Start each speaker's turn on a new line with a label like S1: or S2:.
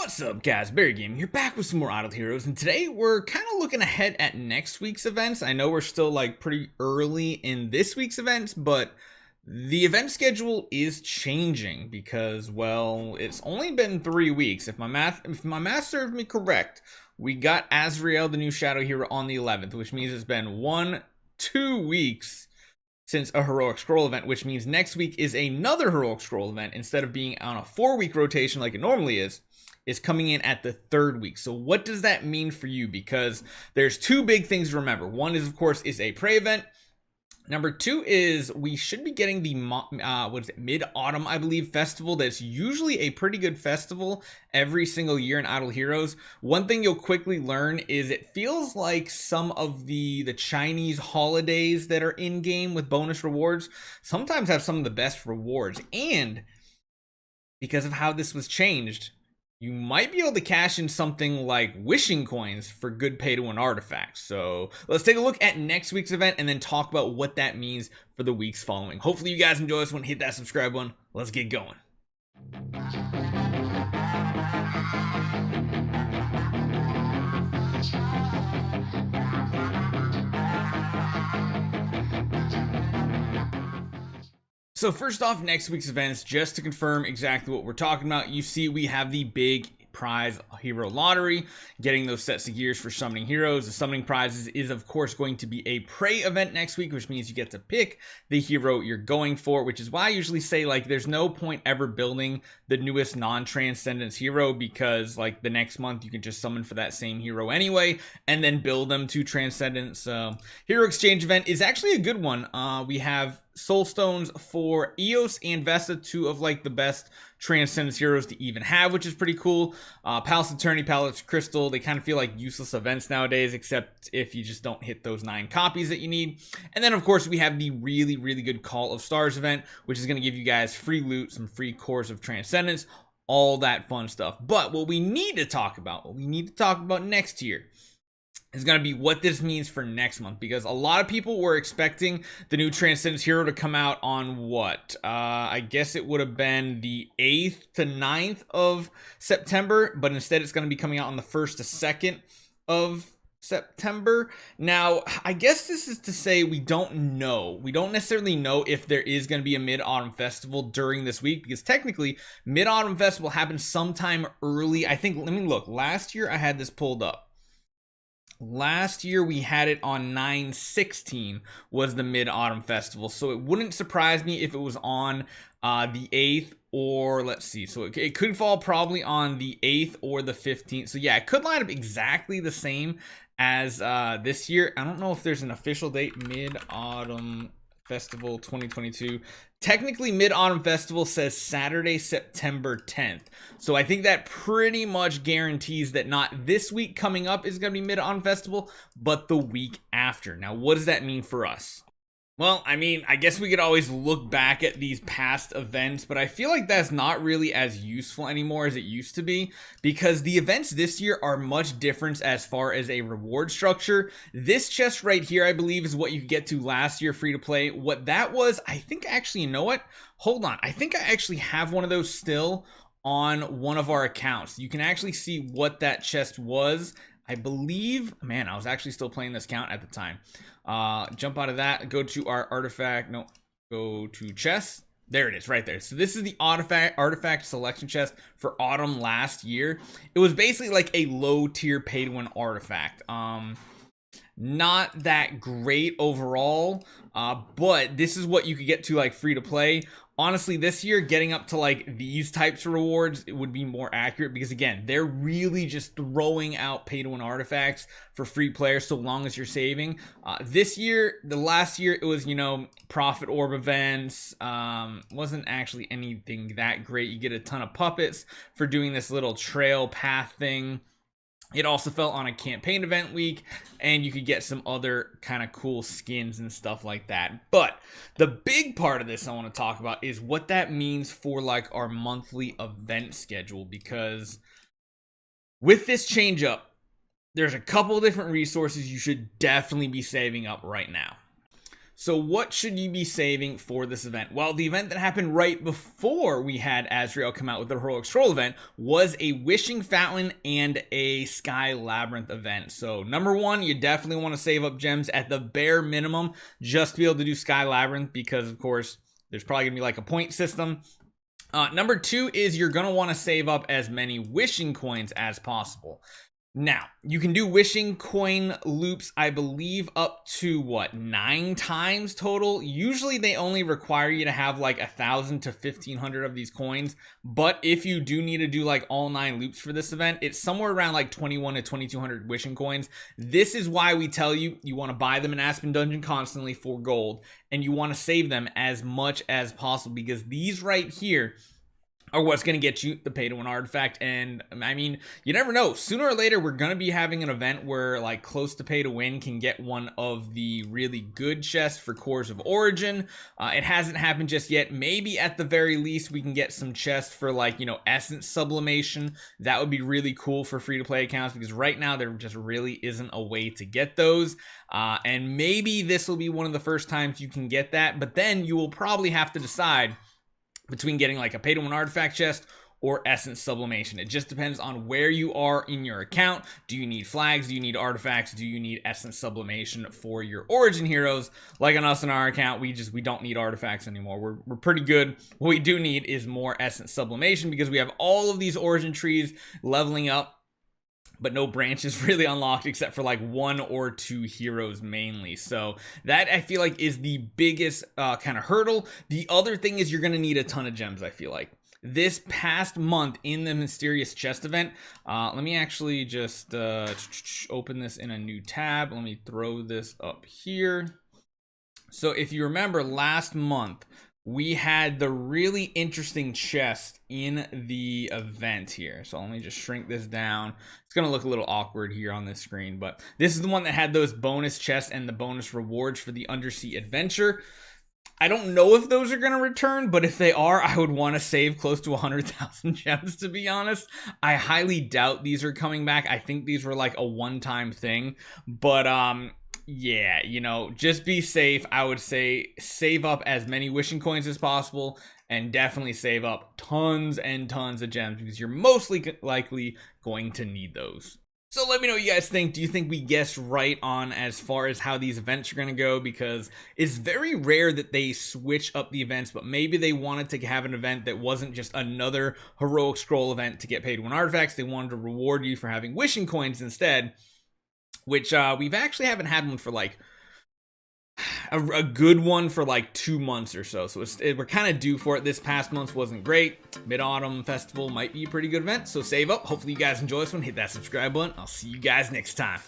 S1: What's up guys, Barry Gaming here, back with some more Idle Heroes, and today we're kind of looking ahead at next week's events. I know we're still like pretty early in this week's events, but the event schedule is changing because, well, it's only been 3 weeks. If my math serves me correct, we got Azrael, the new shadow hero, on the 11th, which means it's been 2 weeks since a heroic scroll event, which means next week is another heroic scroll event. Instead of being on a 4-week rotation like it normally is coming in at the 3rd week. So what does that mean for you? Because there's 2 big things to remember. One is, of course, is a prey event. Number 2 is we should be getting the mid-autumn, I believe, festival. That's usually a pretty good festival every single year in Idle Heroes. One thing you'll quickly learn is it feels like some of the Chinese holidays that are in game with bonus rewards sometimes have some of the best rewards. And because of how this was changed, you might be able to cash in something like wishing coins for good pay-to-win artifacts. So let's take a look at next week's event and then talk about what that means for the weeks following. Hopefully you guys enjoy this one. Hit that subscribe button. Let's get going. So first off, next week's events, just to confirm exactly what we're talking about, you see we have the big prize hero lottery, getting those sets of gears for summoning heroes. The summoning prizes is of course going to be a prey event next week, which means you get to pick the hero you're going for, which is why I usually say, like, there's no point ever building the newest non-transcendence hero, because like the next month you can just summon for that same hero anyway and then build them to transcendence. Hero exchange event is actually a good one. We have soul stones for Eos and Vesta, 2 of like the best Transcendence heroes to even have, which is pretty cool. Palace Eternity, Palace Crystal, they kind of feel like useless events nowadays, except if you just don't hit those 9 copies that you need. And then of course we have the really good Call of Stars event, which is going to give you guys free loot, some free cores of Transcendence, all that fun stuff. But what we need to talk about, next year, is going to be what this means for next month, because a lot of people were expecting the new Transcendence hero to come out on what? I guess it would have been the 8th to 9th of September, but instead it's going to be coming out on the 1st to 2nd of September. Now, I guess this is to say we don't know. We don't necessarily know if there is going to be a Mid-Autumn Festival during this week, because technically Mid-Autumn Festival happened sometime early. I think, let me look. Last year I had this pulled up. Last year we had it on 9/16 was the Mid-Autumn Festival, so it wouldn't surprise me if it was on the 8th, or let's see, so it could fall probably on the 8th or the 15th. So yeah, it could line up exactly the same as this year. I don't know if there's an official date. Mid-Autumn Festival 2022. Technically, Mid-Autumn Festival says Saturday, September 10th. So I think that pretty much guarantees that not this week coming up is going to be Mid-Autumn Festival, but the week after. Now, what does that mean for us? Well, I mean, I guess we could always look back at these past events, but I feel like that's not really as useful anymore as it used to be, because the events this year are much different as far as a reward structure. This chest right here, I believe, is what you could get to last year free to play. What that was, I think actually, you know what? Hold on. I think I actually have one of those still on one of our accounts. You can actually see what that chest was. I believe, man, I was actually still playing this count at the time. Jump out of that, go to our artifact, no, go to chest. There it is, right there. So this is the artifact selection chest for autumn last year. It was basically like a low tier pay to win artifact. Not that great overall, but this is what you could get to like free to play. Honestly, this year, getting up to like these types of rewards, it would be more accurate, because again, they're really just throwing out pay to win artifacts for free players so long as you're saving. This year, the last year, it was, you know, profit orb events. Wasn't actually anything that great. You get a ton of puppets for doing this little trail path thing. It also fell on a campaign event week, and you could get some other kind of cool skins and stuff like that. But the big part of this I want to talk about is what that means for like our monthly event schedule, because with this change up, there's a couple different resources you should definitely be saving up right now. So what should you be saving for this event? Well, the event that happened right before we had Azrael come out with the Heroic Scroll event was a Wishing Fountain and a Sky Labyrinth event. So number one, you definitely want to save up gems at the bare minimum just to be able to do Sky Labyrinth, because of course there's probably gonna be like a point system. Number two is you're gonna want to save up as many wishing coins as possible. Now, you can do wishing coin loops, I believe, up to what, 9 times total. Usually they only require you to have like 1,000 to 1,500 of these coins. But if you do need to do like all 9 loops for this event, it's somewhere around like 21 to 2,200 wishing coins. This is why we tell you, you want to buy them in Aspen Dungeon constantly for gold, and you want to save them as much as possible, because these right here are what's going to get you the pay to win artifact. And I mean, you never know, sooner or later we're going to be having an event where like close to pay to win can get one of the really good chests for Cores of Origin. It hasn't happened just yet. Maybe at the very least we can get some chests for like, you know, Essence Sublimation. That would be really cool for free to play accounts, because right now there just really isn't a way to get those. And maybe this will be one of the first times you can get that, but then you will probably have to decide between getting like a pay to win artifact chest or Essence Sublimation. It just depends on where you are in your account. Do you need flags? Do you need artifacts? Do you need Essence Sublimation for your Origin heroes? Like on us in our account, we don't need artifacts anymore. We're pretty good. What we do need is more Essence Sublimation, because we have all of these Origin trees leveling up, but no branches really unlocked except for like 1 or 2 heroes mainly. So that, I feel like, is the biggest kind of hurdle. The other thing is you're going to need a ton of gems, I feel like. This past month in the Mysterious Chest event, let me actually just open this in a new tab. Let me throw this up here. So if you remember last month, we had the really interesting chest in the event here. So let me just shrink this down. It's going to look a little awkward here on this screen, but this is the one that had those bonus chests and the bonus rewards for the Undersea Adventure. I don't know if those are going to return, but if they are, I would want to save close to 100,000 gems, to be honest. I highly doubt these are coming back. I think these were like a one-time thing, but yeah, you know, just be safe. I would say save up as many wishing coins as possible, and definitely save up tons and tons of gems, because you're mostly likely going to need those. So let me know what you guys think. Do you think we guessed right on as far as how these events are going to go? Because it's very rare that they switch up the events, but maybe they wanted to have an event that wasn't just another Heroic Scroll event to get paid to win artifacts. They wanted to reward you for having wishing coins instead, which we've actually haven't had one for like a good one for like 2 months or so. So we're kind of due for it. This past month wasn't great. Mid-Autumn Festival might be a pretty good event, so save up. Hopefully you guys enjoy this one. Hit that subscribe button. I'll see you guys next time.